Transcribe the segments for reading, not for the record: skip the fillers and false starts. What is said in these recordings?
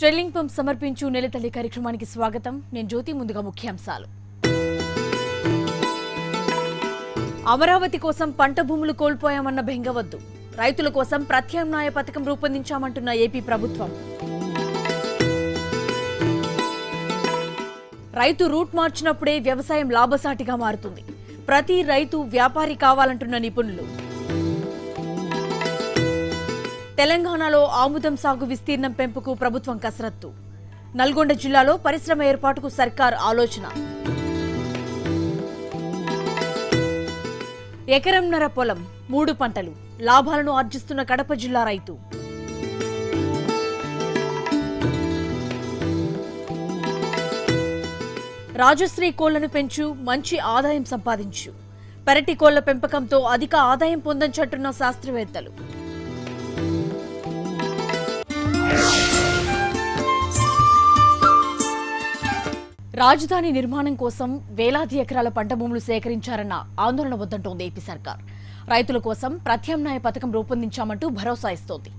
స్ట్రెల్లింగ్ pump సమర్పించు నెలతల్లి కార్యక్రమానికి స్వాగతం. నేను జ్యోతి. ముందుగా ముఖ్యాంశాలు. అమరావతి కోసం పంట భూములు కోల్పోయామన్న బెంగవద్దు. రైతుల కోసం ప్రత్యామ్నాయ పథకం రూపొందించామంటున్న ఏపీ ప్రభుత్వం. రైతు రూట్ మార్చినప్పుడే వ్యవసాయం లాభసాటిగా మారుతుంది. ప్రతి రైతు వ్యాపారి కావాలంటున్న నిపుణులు. తెలంగాణలో ఆముదం సాగు విస్తీర్ణం పెంపుకు ప్రభుత్వం కసరత్తు. నల్గొండ జిల్లాలో పరిశ్రమ ఏర్పాటుకు సర్కార్ ఆలోచన. ఎకరంన్నర పొలం, 3 పంటలు, లాభాలను ఆర్జిస్తున్న కడప జిల్లా రైతు. రాజశ్రీ కోళ్లను పెంచు, మంచి ఆదాయం సంపాదించు. పెరటి కోళ్ల పెంపకంతో అధిక ఆదాయం పొందొచ్చంటున్న శాస్త్రవేత్తలు. రాజధాని నిర్మాణం కోసం వేలాది ఎకరాల పంట భూములు సేకరించారన్న ఆందోళన వద్దంటోంది ఏపీ సర్కార్. రైతుల కోసం ప్రత్యామ్నాయ పథకం రూపొందించామంటూ భరోసా ఇస్తోంది.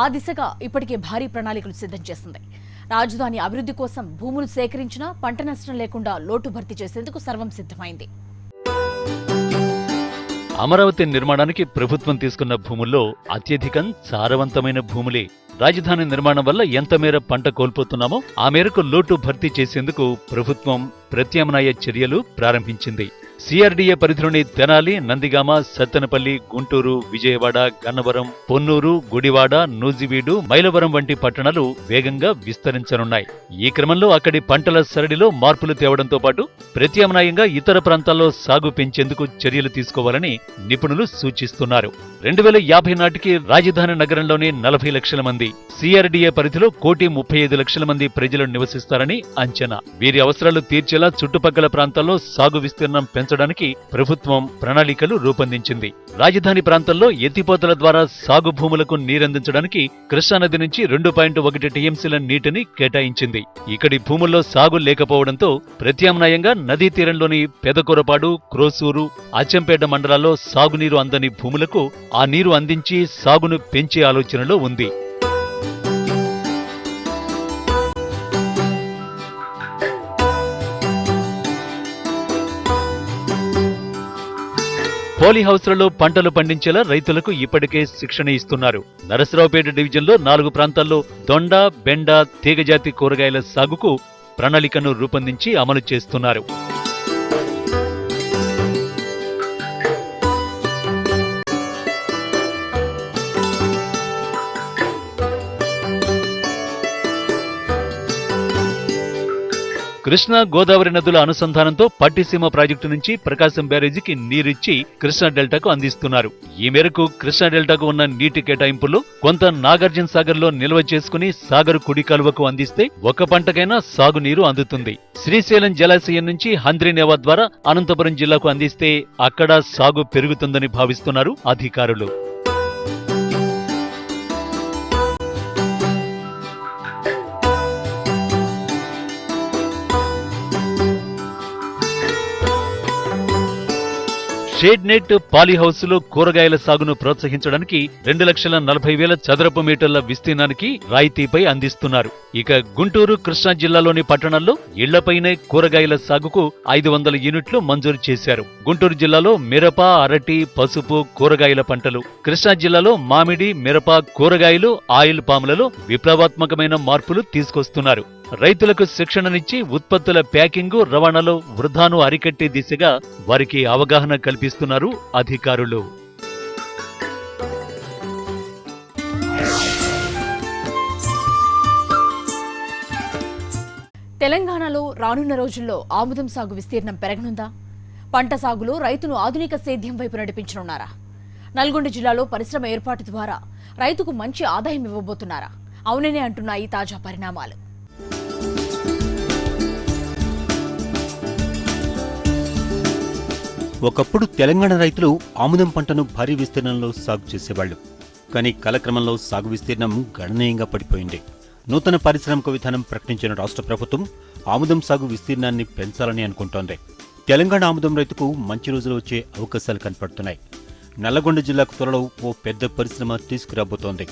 ఆ దిశగా ఇప్పటికే భారీ ప్రణాళికలు సిద్ధం చేసింది. రాజధాని అభివృద్ధి కోసం భూములు సేకరించినా పంట నష్టం లేకుండా లోటు భర్తీ చేసేందుకు సర్వం సిద్ధమైంది. అమరావతి నిర్మాణానికి ప్రభుత్వం తీసుకున్న భూముల్లో అత్యధికం సారవంతమైన భూములే. రాజధాని నిర్మాణం వల్ల ఎంత మేర పంట కోల్పోతున్నామో ఆ మేరకు లోటు భర్తీ చేసేందుకు ప్రభుత్వం ప్రత్యామ్నాయ చర్యలు ప్రారంభించింది. సిఆర్డీఏ పరిధిలోని తెనాలి, నందిగామ, సత్తెనపల్లి, గుంటూరు, విజయవాడ, గన్నవరం, పొన్నూరు, గుడివాడ, నూజివీడు, మైలవరం వంటి పట్టణాలు వేగంగా విస్తరించనున్నాయి. ఈ క్రమంలో అక్కడి పంటల సరడిలో మార్పులు తేవడంతో పాటు ప్రత్యామ్నాయంగా ఇతర ప్రాంతాల్లో సాగు పెంచేందుకు చర్యలు తీసుకోవాలని నిపుణులు సూచిస్తున్నారు. 2050 నాటికి రాజధాని నగరంలోని 40 లక్షల మంది, సిఆర్డీఏ పరిధిలో 1,35,00,000 మంది ప్రజలు నివసిస్తారని అంచనా. వీరి అవసరాలు తీర్చేలా చుట్టుపక్కల ప్రాంతాల్లో సాగు విస్తీర్ణం పెంచడానికి ప్రభుత్వం ప్రణాళికలు రూపొందించింది. రాజధాని ప్రాంతంలో ఎత్తిపోతల ద్వారా సాగు భూములకు నీరందించడానికి కృష్ణానది నుంచి 2.1 టీఎంసీల నీటిని కేటాయించింది. ఇక్కడి భూముల్లో సాగు లేకపోవడంతో ప్రత్యామ్నాయంగా నదీ తీరంలోని పెదకూరపాడు, క్రోసూరు, అచ్చంపేట మండలాల్లో సాగునీరు అందని భూములకు ఆ నీరు అందించి సాగును పెంచే ఆలోచనలో ఉంది. పోలీహౌస్లలో పంటలు పండించేలా రైతులకు ఇప్పటికే శిక్షణ ఇస్తున్నారు. నరసరావుపేట డివిజన్లో 4 ప్రాంతాల్లో దొండ, బెండ, తీగజాతి కూరగాయల సాగుకు ప్రణాళికను రూపొందించి అమలు చేస్తున్నారు. కృష్ణా, గోదావరి నదుల అనుసంధానంతో పట్టిసీమ ప్రాజెక్టు నుంచి ప్రకాశం బ్యారేజీకి నీరిచ్చి కృష్ణా డెల్టాకు అందిస్తున్నారు. ఈ మేరకు కృష్ణా డెల్టాకు ఉన్న నీటి కేటాయింపుల్లో కొంత నాగార్జున సాగర్ లో నిల్వ చేసుకుని సాగర్ కుడి కాలువకు అందిస్తే ఒక పంటకైనా సాగునీరు అందుతుంది. శ్రీశైలం జలాశయం నుంచి హంద్రీనేవా ద్వారా అనంతపురం జిల్లాకు అందిస్తే అక్కడ సాగు పెరుగుతుందని భావిస్తున్నారు అధికారులు. షేడ్ నెట్, పాలీహౌస్లో కూరగాయల సాగును ప్రోత్సహించడానికి 2,40,000 చదరపు మీటర్ల విస్తీర్ణానికి రాయితీపై అందిస్తున్నారు. ఇక గుంటూరు, కృష్ణా జిల్లాలోని పట్టణాల్లో ఇళ్లపైనే కూరగాయల సాగుకు 500 యూనిట్లు మంజూరు చేశారు. గుంటూరు జిల్లాలో మిరప, అరటి, పసుపు, కూరగాయల పంటలు, కృష్ణా జిల్లాలో మామిడి, మిరప, కూరగాయలు, ఆయిల్ పాములలో విప్లవాత్మకమైన మార్పులు తీసుకొస్తున్నారు. రైతులకు శిక్షణనిచ్చి ఉత్పత్తుల ప్యాకింగు, రవాణాలో వృధాను అరికట్టే దిశగా వారికి అవగాహన కల్పిస్తున్నారు అధికారులు. తెలంగాణలో రానున్న రోజుల్లో ఆముదం సాగు విస్తీర్ణం పెరగనుందా? పంట సాగులో రైతును ఆధునిక సేద్యం వైపు నడిపించనున్నారా? నల్గొండ జిల్లాలో పరిశ్రమ ఏర్పాటు ద్వారా రైతుకు మంచి ఆదాయం ఇవ్వబోతున్నారా? అవుననే అంటున్నాయి తాజా పరిణామాలు. ఒకప్పుడు తెలంగాణ రైతులు ఆముదం పంటను భారీ విస్తీర్ణంలో సాగు చేసేవాళ్లు. కానీ కాలక్రమంలో సాగు విస్తీర్ణం గణనీయంగా పడిపోయింది. నూతన పారిశ్రామిక విధానం ప్రకటించిన రాష్ట్ర ప్రభుత్వం ఆముదం సాగు విస్తీర్ణాన్ని పెంచాలని అనుకుంటోంది. తెలంగాణ ఆముదం రైతుకు మంచి రోజులు వచ్చే అవకాశాలు కనపడుతున్నాయి. నల్లగొండ జిల్లాకు త్వరలో ఓ పెద్ద పరిశ్రమ తీసుకురాబోతోంది.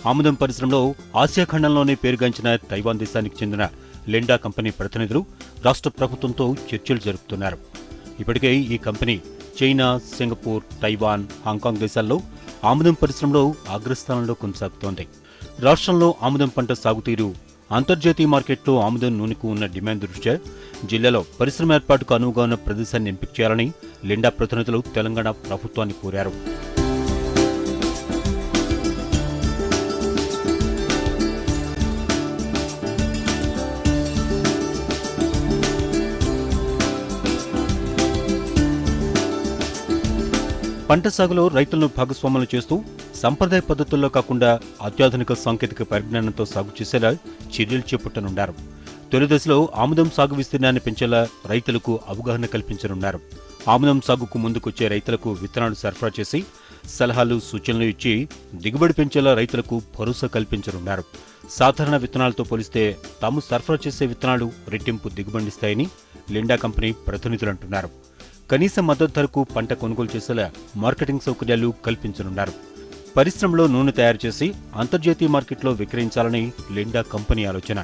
ఆముదం పరిశ్రమలో ఆసియా ఖండంలోనే పేరుగాంచిన తైవాన్ దేశానికి చెందిన లిండా కంపెనీ ప్రతినిధులు రాష్ట్ర ప్రభుత్వంతో చర్చలు జరుపుతున్నారు. ఇప్పటికే ఈ company China, Singapore, Taiwan, Hong Kong దేశాల్లో ఆముదం పరిశ్రమలో అగ్రస్థానంలో కొనసాగుతోంది. రాష్ట్రంలో ఆముదం పంట సాగుతీరు, అంతర్జాతీయ మార్కెట్లో ఆముదం నూనెకు ఉన్న డిమాండ్ దృష్ట్యా జిల్లాలో పరిశ్రమ ఏర్పాటుకు అనువుగా ఉన్న ప్రదేశాన్ని ఎంపిక చేయాలని లిండా ప్రతినిధులు తెలంగాణ ప్రభుత్వాన్ని కోరారు. పంట సాగులో రైతులను భాగస్వాములు చేస్తూ సంప్రదాయ పద్ధతుల్లో కాకుండా అత్యాధునిక సాంకేతిక పరిజ్ఞానంతో సాగు చేసేలా చర్యలు చేపట్టనున్నారు. తొలి దశలో ఆముదం సాగు విస్తీర్ణాన్ని పెంచేలా రైతులకు అవగాహన కల్పించనున్నారు. ఆముదం సాగుకు ముందుకొచ్చే రైతులకు విత్తనాలు సరఫరా చేసి సలహాలు, సూచనలు ఇచ్చి దిగుబడి పెంచేలా రైతులకు భరోసా కల్పించనున్నారు. సాధారణ విత్తనాలతో పోలిస్తే తాము సరఫరా చేసే విత్తనాలు రెట్టింపు దిగుబడిస్తాయని లిండా కంపెనీ ప్రతినిధులు అంటున్నారు. కనీస మద్దతు ధరకు పంట కొనుగోలు చేసేలా మార్కెటింగ్ సౌకర్యాలు కల్పించనున్నారు. పరిశ్రమలో నూనె తయారు చేసి అంతర్జాతీయ మార్కెట్లో విక్రయించాలని లిండా కంపెనీ ఆలోచన.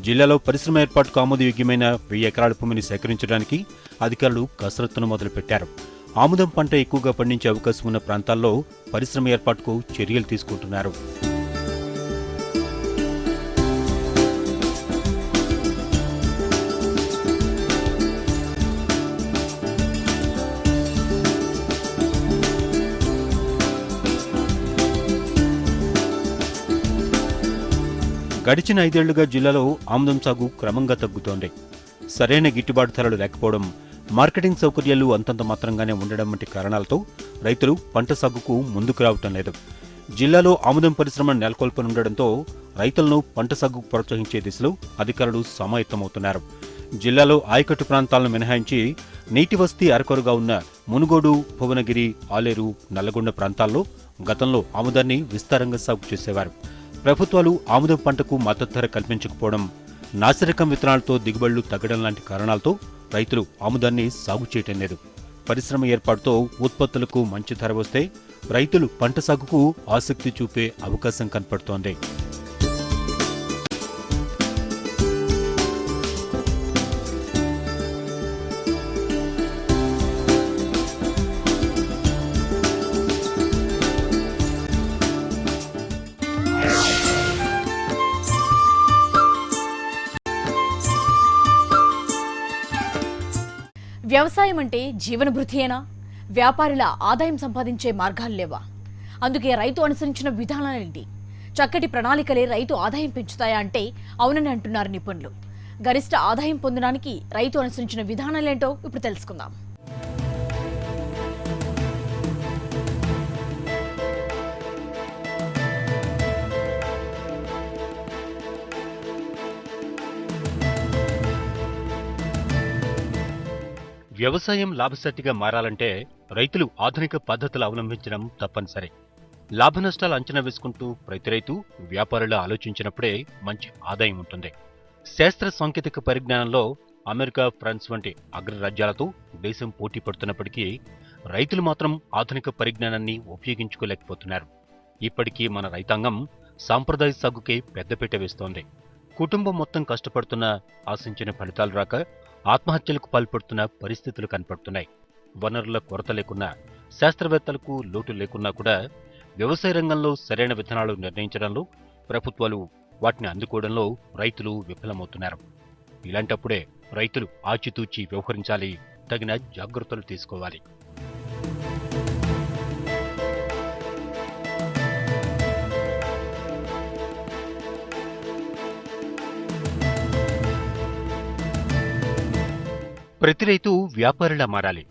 జిల్లాలో పరిశ్రమ ఏర్పాటుకు ఆమోదయోగ్యమైన 1000 ఎకరాల భూమిని సేకరించడానికి అధికారులు కసరత్తును మొదలుపెట్టారు. ఆముదం పంట ఎక్కువగా పండించే అవకాశం ఉన్న ప్రాంతాల్లో పరిశ్రమ ఏర్పాటుకు చర్యలు తీసుకుంటున్నారు. గడిచిన 5 ఏళ్లుగా జిల్లాలో ఆముదం సాగు క్రమంగా తగ్గుతోంది. సరైన గిట్టుబాటు ధరలు లేకపోవడం, మార్కెటింగ్ సౌకర్యాలు అంతంత మాత్రంగానే ఉండడం వంటి కారణాలతో రైతులు పంట సాగుకు ముందుకు రావటం లేదు. జిల్లాలో ఆముదం పరిశ్రమ నెలకొల్పనుండటంతో రైతులను పంట సాగుకు ప్రోత్సహించే దిశలో అధికారులు సమాయత్తమవుతున్నారు. జిల్లాలో ఆయకట్టు ప్రాంతాలను మినహాయించి నీటి వసతి అరకొరగా ఉన్న మునుగోడు, భువనగిరి, ఆలేరు, నల్లగొండ ప్రాంతాల్లో గతంలో ఆముదాన్ని విస్తారంగా సాగు చేసేవారు. ప్రభుత్వాలు ఆముదం పంటకు మద్దతు ధర కల్పించకపోవడం, నాసిరకం విత్తనాలతో దిగుబడులు తగ్గడం లాంటి కారణాలతో రైతులు ఆముదాన్ని సాగు చేయటం లేదు. పరిశ్రమ ఏర్పాటుతో ఉత్పత్తులకు మంచి ధర వస్తే రైతులు పంట సాగుకు ఆసక్తి చూపే అవకాశం కనపడుతోంది. వ్యవసాయం అంటే జీవనభృతియేనా? వ్యాపారుల ఆదాయం సంపాదించే మార్గాలు లేవా? అందుకే రైతు అనుసరించిన విధానాలేంటి? చక్కటి ప్రణాళికలే రైతు ఆదాయం పెంచుతాయా అంటే అవునని అంటున్నారు నిపుణులు. గరిష్ట ఆదాయం పొందడానికి రైతు అనుసరించిన విధానాలేంటో ఇప్పుడు తెలుసుకుందాం. వ్యవసాయం లాభసాటిగా మారాలంటే రైతులు ఆధునిక పద్ధతులు అవలంబించడం తప్పనిసరి. లాభనష్టాలు అంచనా వేసుకుంటూ ప్రతి రైతు, వ్యాపారులు ఆలోచించినప్పుడే మంచి ఆదాయం ఉంటుంది. శాస్త్ర సాంకేతిక పరిజ్ఞానంలో అమెరికా, ఫ్రాన్స్ వంటి అగ్రరాజ్యాలతో దేశం పోటీ పడుతున్నప్పటికీ రైతులు మాత్రం ఆధునిక పరిజ్ఞానాన్ని ఉపయోగించుకోలేకపోతున్నారు. ఇప్పటికీ మన రైతాంగం సాంప్రదాయ సాగుకే పెద్దపీట వేస్తోంది. కుటుంబం మొత్తం కష్టపడుతున్నా ఆశించిన ఫలితాలు రాక ఆత్మహత్యలకు పాల్పడుతున్న పరిస్థితులు కనపడుతున్నాయి. వనరుల కొరత లేకున్నా, శాస్త్రవేత్తలకు లోటు లేకున్నా కూడా వ్యవసాయ రంగంలో సరైన విధానాలు నిర్ణయించడంలో, ప్రభుత్వాలు వాటిని అందుకోవడంలో రైతులు విఫలమవుతున్నారు. ఇలాంటప్పుడే రైతులు ఆచితూచి వ్యవహరించాలి, తగిన జాగ్రత్తలు తీసుకోవాలి. ప్రతి రైతు వ్యాపారిలా మారాలి.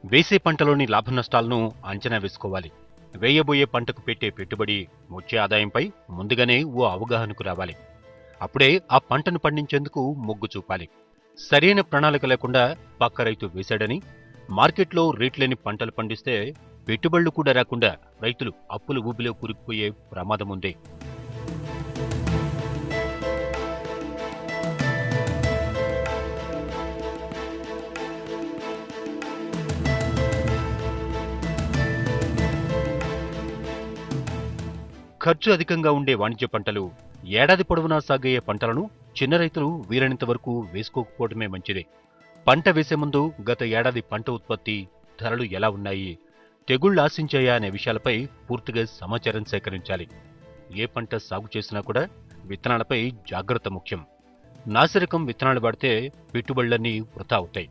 వేసే పంటలోని లాభ నష్టాలను అంచనా వేసుకోవాలి. వేయబోయే పంటకు పెట్టే పెట్టుబడి, వచ్చే ఆదాయంపై ముందుగానే ఓ అవగాహనకు రావాలి. అప్పుడే ఆ పంటను పండించేందుకు మొగ్గు చూపాలి. సరైన ప్రణాళిక లేకుండా పక్క రైతు వేశాడని మార్కెట్లో రేట్లేని పంటలు పండిస్తే పెట్టుబడులు కూడా రాకుండా రైతులు అప్పుల ఊబిలో కూరుకుపోయే ప్రమాదముంది. ఖర్చు అధికంగా ఉండే వాణిజ్య పంటలు, ఏడాది పొడవునా సాగే పంటలను చిన్న రైతులు వీలైనంత వరకు వేసుకోకపోవడమే మంచిది. పంట వేసే ముందు గత ఏడాది పంట ఉత్పత్తి, ధరలు ఎలా ఉన్నాయి, తెగుళ్లు ఆశించాయా అనే విషయాలపై పూర్తిగా సమాచారం సేకరించాలి. ఏ పంట సాగు చేసినా కూడా విత్తనాలపై జాగ్రత్త ముఖ్యం. నాసిరకం విత్తనాలు వాడితే పెట్టుబడులన్నీ వృథా అవుతాయి.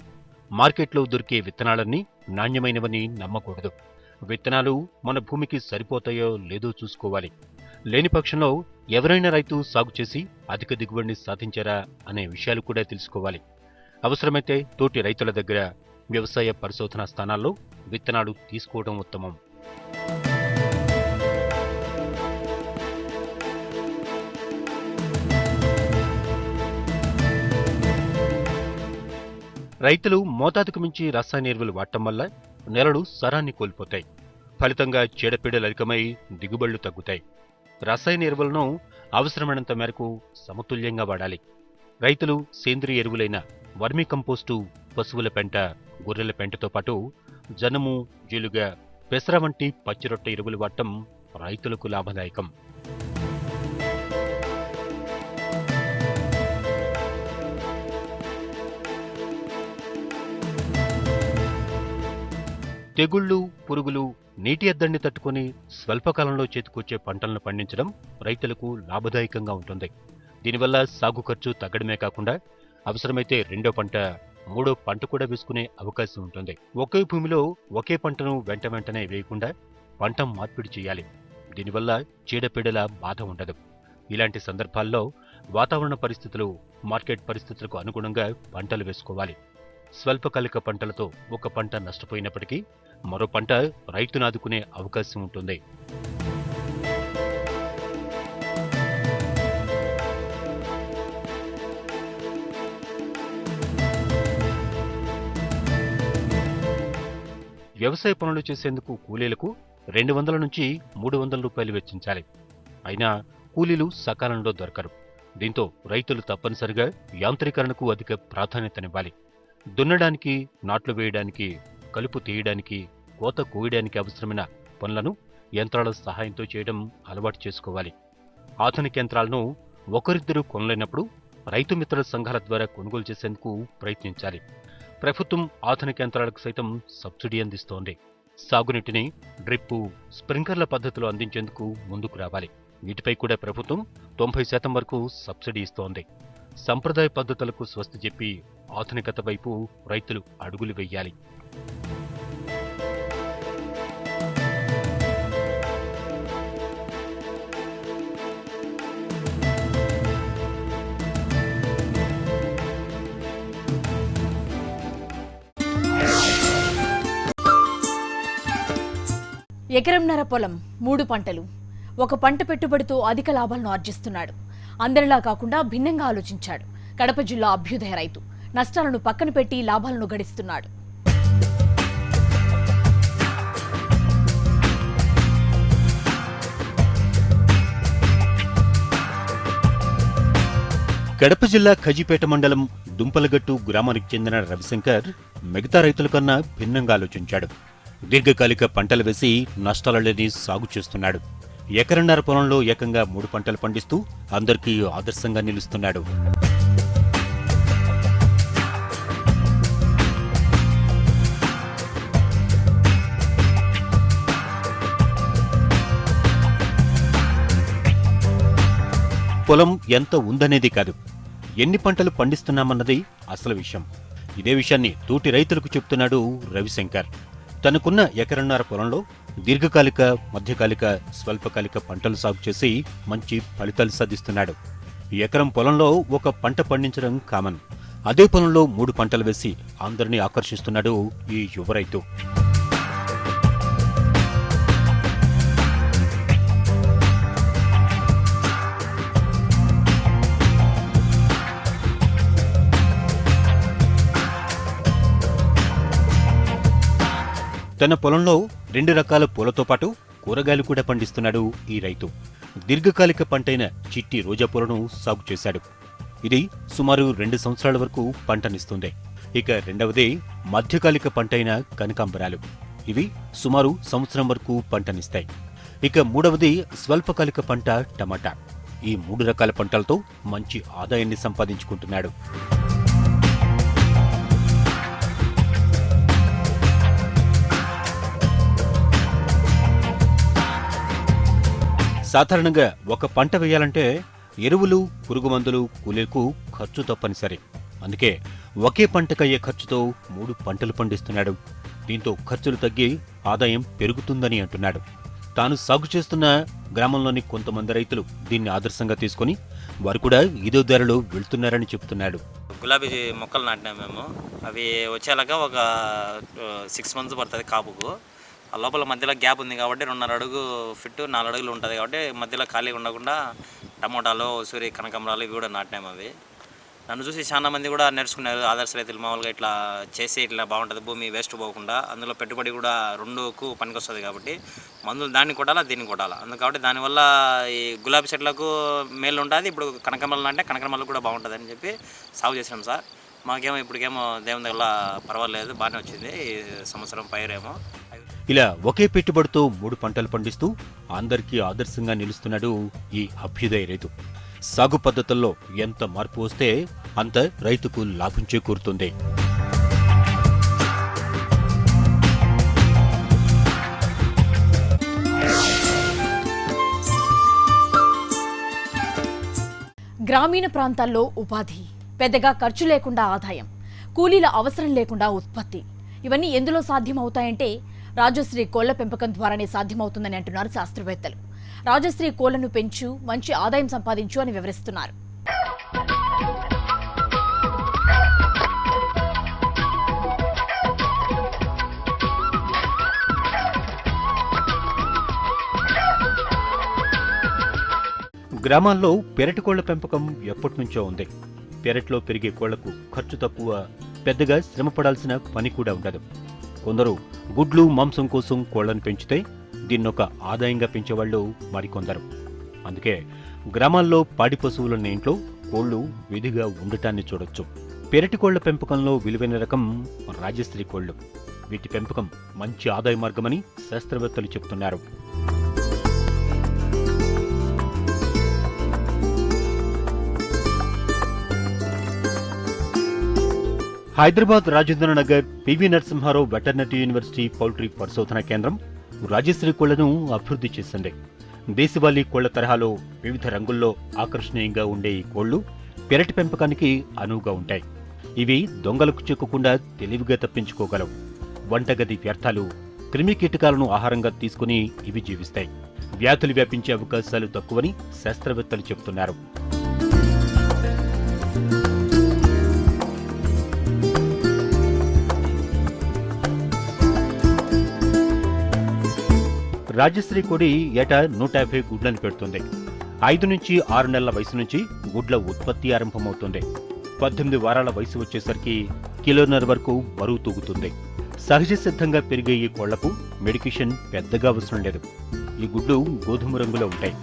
మార్కెట్లో దొరికే విత్తనాలన్నీ నాణ్యమైనవని నమ్మకూడదు. విత్తనాలు మన భూమికి సరిపోతాయో లేదో చూసుకోవాలి. లేని పక్షంలో ఎవరైనా రైతు సాగు చేసి అధిక దిగుబడిని సాధించారా అనే విషయాలు కూడా తెలుసుకోవాలి. అవసరమైతే తోటి రైతుల దగ్గర, వ్యవసాయ పరిశోధనా స్థానాల్లో విత్తనాలు తీసుకోవడం ఉత్తమం. రైతులు మోతాదుకు మించి రసాయన ఎరువులు వాడటం వల్ల నేలలు సారాన్ని కోల్పోతాయి. ఫలితంగా చీడపీడలు అధికమై దిగుబడులు తగ్గుతాయి. రసాయన ఎరువులను అవసరమైనంత మేరకు సమతుల్యంగా వాడాలి. రైతులు సేంద్రియ ఎరువులైన వర్మీ కంపోస్టు, పశువుల పెంట, గొర్రెల పెంటతో పాటు జనుము, జీలుగ, పెసర వంటి పచ్చిరొట్ట ఎరువులు వాడటం రైతులకు లాభదాయకం. తెగుళ్లు, పురుగులు, నీటి ఎద్దడిని తట్టుకుని స్వల్పకాలంలో చేతికొచ్చే పంటలను పండించడం రైతులకు లాభదాయకంగా ఉంటుంది. దీనివల్ల సాగు ఖర్చు తగ్గడమే కాకుండా అవసరమైతే రెండో పంట, మూడో పంట కూడా వేసుకునే అవకాశం ఉంటుంది. ఒకే భూమిలో ఒకే పంటను వెంటనే వేయకుండా పంట మార్పిడి చేయాలి. దీనివల్ల చీడపీడల బాధ ఉండదు. ఇలాంటి సందర్భాల్లో వాతావరణ పరిస్థితులు, మార్కెట్ పరిస్థితులకు అనుగుణంగా పంటలు వేసుకోవాలి. స్వల్పకాలిక పంటలతో ఒక పంట నష్టపోయినప్పటికీ మరో పంట రైతును ఆదుకునే అవకాశం ఉంటుంది. వ్యవసాయ పనులు చేసేందుకు కూలీలకు 200 నుంచి 300 రూపాయలు వెచ్చించాలి. అయినా కూలీలు సకాలంలో దొరకరు. దీంతో రైతులు తప్పనిసరిగా యాంత్రీకరణకు అధిక ప్రాధాన్యతనివ్వాలి. దున్నడానికి, నాట్లు వేయడానికి, కలుపు తీయడానికి, కోత కోయడానికి అవసరమైన పనులను యంత్రాల సహాయంతో చేయడం అలవాటు చేసుకోవాలి. ఆధునిక యంత్రాలను ఒకరిద్దరూ కొనలేనప్పుడు రైతు మిత్రుల సంఘాల ద్వారా కొనుగోలు చేసేందుకు ప్రయత్నించాలి. ప్రభుత్వం ఆధునిక యంత్రాలకు సైతం సబ్సిడీ అందిస్తోంది. సాగునీటిని డ్రిప్పు, స్ప్రింక్లర్ల పద్ధతిలో అందించేందుకు ముందుకు రావాలి. వీటిపై కూడా ప్రభుత్వం 90% వరకు సబ్సిడీ ఇస్తోంది. సంప్రదాయ పద్ధతులకు స్వస్తి చెప్పి ఆధునికత వైపు రైతులు అడుగులు వెయ్యాలి. ఎకరంన్నర పొలం, 3 పంటలు, ఒక పంట పెట్టుబడితో అధిక లాభాలను ఆర్జిస్తున్నాడు. అందరిలా కాకుండా భిన్నంగా ఆలోచించాడు. కడప జిల్లా అభ్యుదయ రైతు నష్టాలను పక్కన పెట్టి లాభాలను గడిస్తున్నాడు. కడప జిల్లా ఖజీపేట మండలం దుంపలగట్టు గ్రామానికి చెందిన రవిశంకర్ మిగతా రైతుల కన్నా భిన్నంగా ఆలోచించాడు. దీర్ఘకాలిక పంటలు వేసి నష్టాలలేని సాగు చేస్తున్నాడు. ఎకరన్నర పొలంలో ఏకంగా 3 పంటలు పండిస్తూ అందరికీ ఆదర్శంగా నిలుస్తున్నాడు. పొలం ఎంత ఉందనేది కాదు, ఎన్ని పంటలు పండిస్తున్నామన్నది అసలు విషయం. ఇదే విషయాన్ని తోటి రైతులకు చెప్తున్నాడు రవిశంకర్. తనకున్న ఎకరన్నర పొలంలో దీర్ఘకాలిక, మధ్యకాలిక, స్వల్పకాలిక పంటలు సాగు చేసి మంచి ఫలితాలు సాధిస్తున్నాడు. ఎకరం పొలంలో ఒక పంట పండించడం కామన్. అదే పొలంలో 3 పంటలు వేసి అందరినీ ఆకర్షిస్తున్నాడు ఈ యువ రైతు. తన పొలంలో 2 రకాల పూలతో పాటు కూరగాయలు కూడా పండిస్తున్నాడు ఈ రైతు. దీర్ఘకాలిక పంటైన చిట్టి రోజా పూలను సాగు చేశాడు. ఇది సుమారు 2 సంవత్సరాల వరకు పంటనిస్తుంది. ఇక రెండవది మధ్యకాలిక పంటైన కనకాంబరాలు. ఇవి సుమారు సంవత్సరం వరకు పంటనిస్తాయి. ఇక మూడవది స్వల్పకాలిక పంట టమాటా. ఈ 3 రకాల పంటలతో మంచి ఆదాయాన్ని సంపాదించుకుంటున్నాడు. సాధారణంగా ఒక పంట వేయాలంటే ఎరువులు, పురుగుమందులు, కూలీలకు ఖర్చు తప్పనిసరి. అందుకే ఒకే పంటకయ్యే ఖర్చుతో 3 పంటలు పండిస్తున్నాడు. దీంతో ఖర్చులు తగ్గి ఆదాయం పెరుగుతుందని అంటున్నాడు. తాను సాగు చేస్తున్న గ్రామంలోని కొంతమంది రైతులు దీన్ని ఆదర్శంగా తీసుకుని వారు కూడా ఇదే దారిలో వెళ్తున్నారని చెబుతున్నాడు. గులాబీ మొక్కలు నాటినాం మేము. అవి వచ్చేలాగా ఒక 6 months పడుతుంది కాపుకు. ఆ లోపల మధ్యలో గ్యాప్ ఉంది కాబట్టి 2.5 అడుగు ఫిట్ 4 అడుగులు ఉంటుంది కాబట్టి మధ్యలో ఖాళీగా ఉండకుండా టమోటాలు, ఉసిరి, కనకాంబరాలు ఇవి కూడా నాటినాము. అవి నన్ను చూసి చాలా మంది కూడా నేర్చుకున్నారు. ఆదర్శ రైతులు మామూలుగా ఇట్లా చేసి ఇట్లా బాగుంటుంది, భూమి వేస్ట్ పోకుండా, అందులో పెట్టుబడి కూడా 2కు పనికొస్తుంది కాబట్టి మందులు దాన్ని కొట్టాలా, దీన్ని కొట్టాలా. కాబట్టి దానివల్ల ఈ గులాబీ చెట్లకు మేలు ఉంటుంది. ఇప్పుడు కనకాంబరాలు అంటే కనకాంబరాలు కూడా బాగుంటుంది అని చెప్పి సాగు చేసినాం సార్. మాకేమో ఇప్పటికేమో దేవుని దగ్గర పర్వాలేదు, బాగానే వచ్చింది ఈ సంవత్సరం పైరేమో. ఇలా ఒకే పెట్టుబడితో 3 పంటలు పండిస్తూ అందరికీ ఆదర్శంగా నిలుస్తున్నాడు ఈ అభ్యుదయ రైతు. సాగు పద్ధతుల్లో ఎంత మార్పు వస్తే అంత రైతుకు లాభం చేకూరుతుంది. గ్రామీణ ప్రాంతాల్లో ఉపాధి, పెద్దగా ఖర్చు లేకుండా ఆదాయం, కూలీల అవసరం లేకుండా ఉత్పత్తి, ఇవన్నీ ఎందులో సాధ్యమవుతాయంటే రాజశ్రీ కోళ్ల పెంపకం ద్వారానే సాధ్యమవుతుందని అంటున్నారు శాస్త్రవేత్తలు. రాజశ్రీ కోళ్లను పెంచు, మంచి ఆదాయం సంపాదించు అని వివరిస్తున్నారు. గ్రామాల్లో పెరటి కోళ్ల పెంపకం ఎప్పటినుంచో ఉంది. పెరట్లో పెరిగే కోళ్లకు ఖర్చు తక్కువ, పెద్దగా శ్రమ పడాల్సిన పని కూడా ఉండదు. కొందరు గుడ్లు, మాంసం కోసం కోళ్లను పెంచితే దీన్నొక ఆదాయంగా పెంచేవాళ్లు మరికొందరు. అందుకే గ్రామాల్లో పాడి పశువులున్న ఇంట్లో కోళ్లు విధిగా ఉండటాన్ని చూడొచ్చు. పెరటి కోళ్ల పెంపకంలో విలువైన రకం రాజశ్రీ కోళ్లు. వీటి పెంపకం మంచి ఆదాయ మార్గమని శాస్త్రవేత్తలు చెబుతున్నారు. Hyderabad Rajendra Nagar PV Narasimha Rao veterinary university poultry పరిశోధనా కేంద్రం రాజశ్రీ కోళ్లను అభివృద్ధి చేసింది. దేశవాళీ కోళ్ల తరహాలో వివిధ రంగుల్లో ఆకర్షణీయంగా ఉండే ఈ కోళ్లు పెరటి పెంపకానికి అనువుగా ఉంటాయి. ఇవి దొంగలకు చిక్కకుండా తెలివిగా తప్పించుకోగలవు. వంటగది వ్యర్థాలు, క్రిమి కీటకాలను ఆహారంగా తీసుకుని ఇవి జీవిస్తాయి. వ్యాధులు వ్యాపించే అవకాశాలు తక్కువని శాస్త్రవేత్తలు చెబుతున్నారు. రాజశ్రీ కోడి ఏటా 150 గుడ్లను పెడుతుంది. 5 నుంచి 6 నెలల వయసు నుంచి గుడ్ల ఉత్పత్తి ఆరంభమవుతుంది. 18 వారాల వయసు వచ్చేసరికి 1.5 కిలోల వరకు బరువు తూగుతుంది. సహజ సిద్ధంగా పెరిగే ఈ కోళ్లకు మెడికేషన్ పెద్దగా అవసరం లేదు. ఈ గుడ్లు గోధుమ రంగులో ఉంటాయి.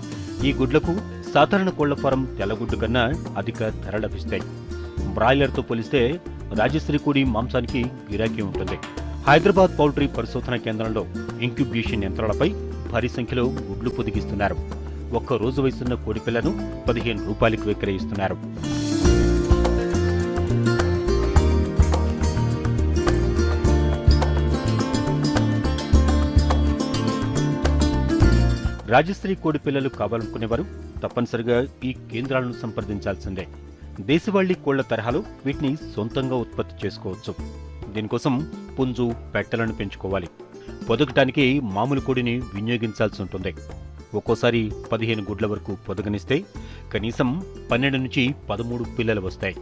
ఈ గుడ్లకు సాధారణ కోళ్ల ఫారం తెల్లగుడ్డు కన్నా అధిక ధర లభిస్తాయి. బ్రాయిలర్తో పోలిస్తే రాజశ్రీ కోడి మాంసానికి గిరాకీ ఉంటుంది. హైదరాబాద్ పౌల్ట్రీ పరిశోధనా కేంద్రంలో ఇంక్యుబేషన్ యంత్రాలపై భారీ సంఖ్యలో గుడ్లు పొదిగిస్తున్నారు. ఒక్క రోజు వయసున్న కోడి పిల్లను 15 రూపాయలకు విక్రయిస్తున్నారు. రాజశ్రీ కోడి పిల్లలు కావాలనుకునేవారు తప్పనిసరిగా ఈ కేంద్రాలను సంప్రదించాల్సిందే. దేశవాళీ కోళ్ల తరహాలో వీటిని సొంతంగా ఉత్పత్తి చేసుకోవచ్చు. దీనికోసం పుంజు, పెట్టలను పెంచుకోవాలి. పొదగటానికి మామూలు కోడిని వినియోగించాల్సి ఉంటుంది. ఒక్కోసారి 15 గుడ్ల వరకు పొదగనిస్తే కనీసం 12 నుంచి 13 పిల్లలు వస్తాయి.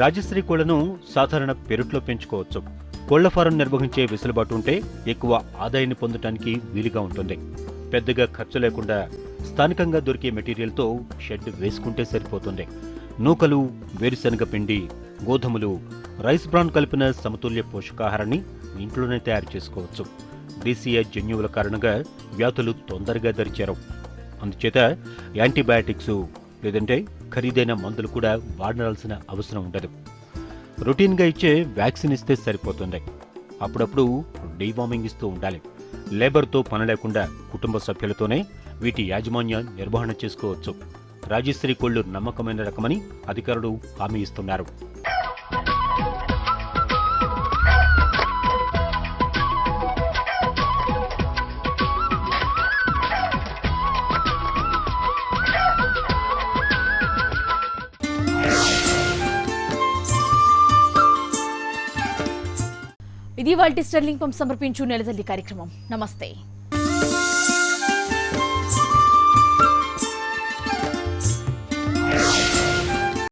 రాజశ్రీ కోళ్లను సాధారణ పెరట్లో పెంచుకోవచ్చు. కోళ్ల ఫారం నిర్వహించే వెసులుబాటు ఉంటే ఎక్కువ ఆదాయాన్ని పొందటానికి వీలుగా ఉంటుంది. పెద్దగా ఖర్చు లేకుండా స్థానికంగా దొరికే మెటీరియల్తో షెడ్ వేసుకుంటే సరిపోతుంది. నూకలు, వేరుశనగ పిండి, గోధుమలు, రైస్ బ్రాన్ కలిపిన సమతుల్య పోషకాహారాన్ని ఇంట్లోనే తయారు చేసుకోవచ్చు. దేశీయ జన్యువుల కారణంగా వ్యాధులు తొందరగా దరిచేరవు. అందుచేత యాంటీబయాటిక్స్ లేదంటే ఖరీదైన మందులు కూడా వాడాల్సిన అవసరం ఉండదు. రొటీన్గా ఇచ్చే వ్యాక్సిన్ ఇస్తే సరిపోతుంది. అప్పుడప్పుడు డీవార్మింగ్ ఇస్తూ ఉండాలి. లేబర్తో పని లేకుండా కుటుంబ సభ్యులతోనే వీటి యాజమాన్య నిర్వహణ చేసుకోవచ్చు. రాజశ్రీ కోళ్లు నమ్మకమైన రకమని అధికారులు హామీ ఇస్తున్నారు. ఇది వాల్టి స్టర్లింగ్ పంప్ సమర్పించు నెలజల్లి కార్యక్రమం. నమస్తే.